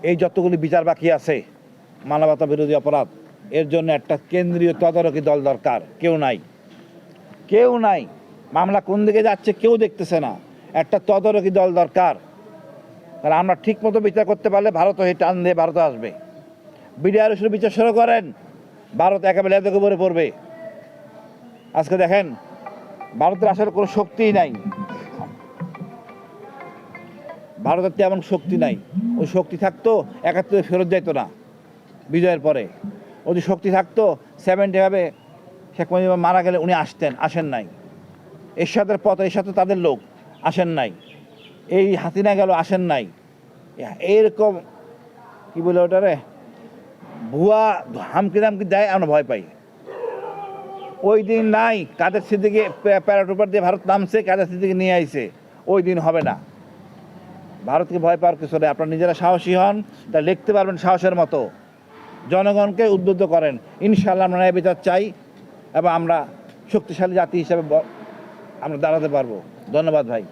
এই যতগুলি বিচার বাকি আছে মানবতা বিরোধী অপরাধ, এর জন্য একটা কেন্দ্রীয় তদারকি দল দরকার। কেউ নাই, মামলা কোন দিকে যাচ্ছে কেউ দেখতেছে না। একটা তদারকি দল দরকার। কারণ আমরা ঠিক মতো বিচার করতে পারলে ভারত হয়ে টান দিয়ে ভারতে আসবে। বিডিআর শুরু বিচার শুরু করেন, ভারত একেবারে এত উপরে পড়বে। আজকে দেখেন ভারতের আসলে কোনো শক্তিই নাই, ভারতের তেমন শক্তি নাই। ওই শক্তি থাকতো ৭১ ফেরত যাইতো না বিজয়ের পরে। ওই শক্তি থাকতো 70 শেখ মুজিব মারা গেলে উনি আসেন নাই। এরশাদের পথ, এরশাদ তাদের লোক, আসেন নাই। এই হাসিনা গেল, আসেন নাই। এইরকম কি বলে ওটারে ভুয়া হামকি দামকি দেয়, আমরা ভয় পাই। ওই দিন নাই। কাদের সিদ্দিকি প্যারাটুপার দিয়ে ভারত নামছে, কাদের সিদ্দিকি নিয়ে আইছে। ওই দিন হবে না। ভারতকে ভয় পাওয়ার কিছু নেই। আপনারা নিজেরা সাহসী হন, তা লিখতে পারবেন সাহসের মতো। জনগণকে উদ্বুদ্ধ করেন। ইনশাআল্লাহ আমরা ন্যায় বিচার চাই এবং আমরা শক্তিশালী জাতি হিসেবে আমরা দাঁড়াতে পারবো। ধন্যবাদ ভাই।